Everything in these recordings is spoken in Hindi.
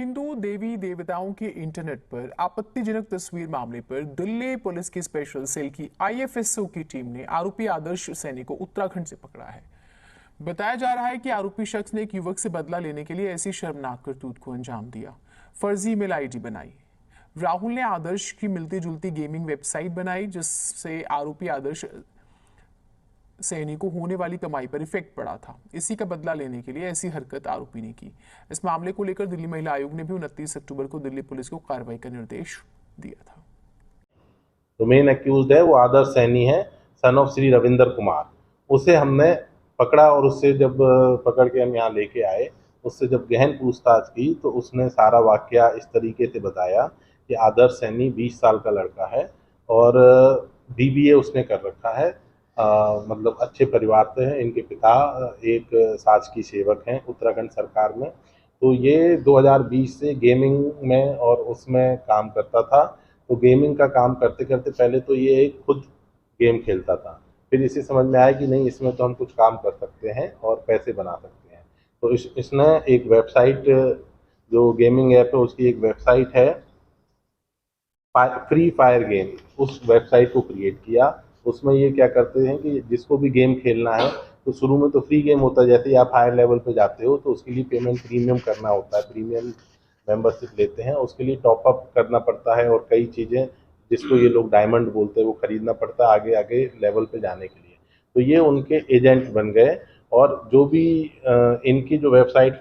हिंदू देवी देवताओं के इंटरनेट पर आपत्तिजनक तस्वीर मामले पर दिल्ली पुलिस की स्पेशल सेल की आईएफएसओ की टीम ने आरोपी आदर्श सैनी को उत्तराखंड से पकड़ा है। बताया जा रहा है कि आरोपी शख्स ने एक युवक से बदला लेने के लिए ऐसी शर्मनाक करतूत को अंजाम दिया। फर्जी ईमेल आईडी बनाई। राहुल ने आदर्श की मिलती जुलती गेमिंग वेबसाइट बनाई, जिससे आरोपी आदर्श सैनी को होने वाली कमाई पर इफेक्ट पड़ा था। इसी का बदला लेने के लिए ऐसी हरकत आरोपी ने की। इस मामले को लेकर दिल्ली महिला आयोग ने भी 29 अक्टूबर को दिल्ली पुलिस को कार्रवाई का निर्देश दिया था। जो मेन एक्यूज्ड है वो आदर्श सैनी है, सन ऑफ श्री रविंदर कुमार। उसे हमने पकड़ा और उससे जब पकड़ के हम यहाँ लेके आए, उससे जब गहन पूछताछ की तो उसने सारा वाकया इस तरीके से बताया कि आदर्श सैनी 20 साल का लड़का है और बीबीए उसने कर रखा है। मतलब अच्छे परिवार से है। इनके पिता एक शासकीय सेवक हैं उत्तराखंड सरकार में। तो ये 2020 से गेमिंग में और उसमें काम करता था। तो गेमिंग का काम करते करते पहले तो ये एक खुद गेम खेलता था, फिर इसे समझ में आया कि नहीं, इसमें तो हम कुछ काम कर सकते हैं और पैसे बना सकते हैं। तो इसने एक वेबसाइट, जो गेमिंग ऐप है उसकी एक वेबसाइट है फ्री फायर गेम, उस वेबसाइट को क्रिएट किया। उसमें ये क्या करते हैं कि जिसको भी गेम खेलना है तो शुरू में तो फ्री गेम होता है, जैसे ही आप हायर लेवल पे जाते हो तो उसके लिए पेमेंट प्रीमियम करना होता है, प्रीमियम मेंबरशिप लेते हैं, उसके लिए टॉप अप करना पड़ता है और कई चीज़ें जिसको ये लोग डायमंड बोलते हैं वो खरीदना पड़ता है आगे आगे लेवल पे जाने के लिए। तो ये उनके एजेंट बन गए और जो भी इनकी जो वेबसाइट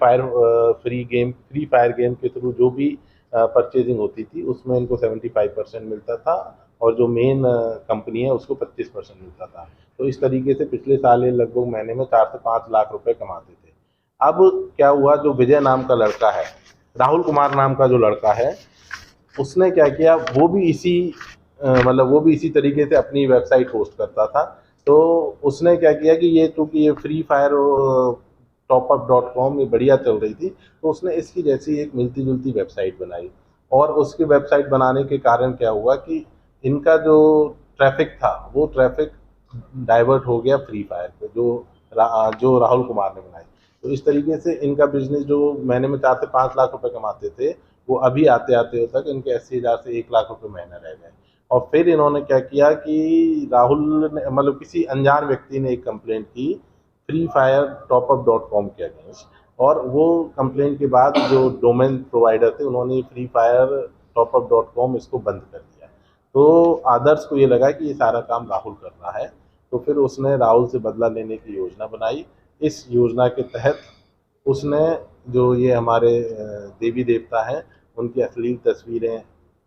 फ्री फायर गेम के थ्रू जो भी परचेजिंग होती थी उसमें इनको 75% मिलता था और जो मेन कंपनी है उसको 25% मिलता था। तो इस तरीके से पिछले साल ये लगभग महीने में 4 से 5 लाख रुपए कमाते थे। अब क्या हुआ, जो विजय नाम का लड़का है, राहुल कुमार नाम का जो लड़का है, उसने क्या किया, वो भी इसी वो भी इसी तरीके से अपनी वेबसाइट होस्ट करता था। तो उसने क्या किया कि ये चूँकि ये फ्री फायर topup.com ये बढ़िया चल रही थी, तो उसने इसकी जैसी एक मिलती जुलती वेबसाइट बनाई। और उसकी वेबसाइट बनाने के कारण क्या हुआ कि इनका जो ट्रैफिक था वो ट्रैफिक डाइवर्ट हो गया फ्री फायर पे, जो राहुल कुमार ने बनाई। तो इस तरीके से इनका बिजनेस, जो महीने में 4 से 5 लाख रुपए कमाते थे, वो अभी आते आते तक इनके 80,000 से 1 लाख रुपए महीना रह गए। और फिर इन्होंने क्या किया कि राहुल ने किसी अनजान व्यक्ति ने एक कंप्लेंट की फ्री फायर topup.com के अगेंस्ट, और वो कंप्लेंट के बाद जो डोमेन प्रोवाइडर थे उन्होंने फ्री फायर topup.com इसको बंद कर दिया। तो आदर्श को ये लगा कि ये सारा काम राहुल कर रहा है, तो फिर उसने राहुल से बदला लेने की योजना बनाई। इस योजना के तहत उसने जो ये हमारे देवी देवता हैं उनकी अश्लील तस्वीरें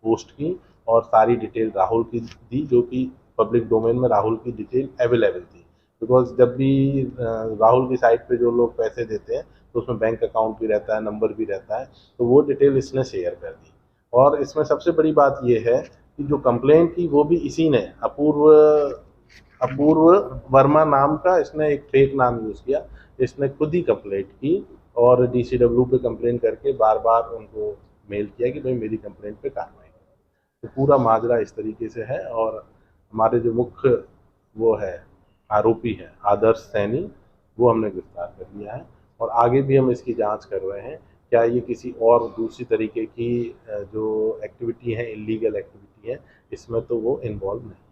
पोस्ट की और सारी डिटेल राहुल की दी, जो कि पब्लिक डोमेन में राहुल की डिटेल अवेलेबल थी। बिकॉज जब भी राहुल की साइट पे जो लोग पैसे देते हैं तो उसमें बैंक अकाउंट भी रहता है, नंबर भी रहता है, तो वो डिटेल इसने शेयर कर दी। और इसमें सबसे बड़ी बात ये है कि जो कंप्लेंट की वो भी इसी ने, अपूर्व वर्मा नाम का इसने एक फेक नाम यूज़ किया। इसने खुद ही कंप्लेंट की और DCW पे कंप्लेंट करके बार बार उनको मेल किया कि भाई मेरी कंप्लेंट पे कार्रवाई करो। तो पूरा माजरा इस तरीके से है। और हमारे जो मुख्य वो है आरोपी है आदर्श सैनी, वो हमने गिरफ्तार कर लिया है और आगे भी हम इसकी जांच कर रहे हैं क्या ये किसी और दूसरी तरीके की जो एक्टिविटी है, इलीगल एक्टिविटी है, इसमें तो वो इन्वॉल्व नहीं।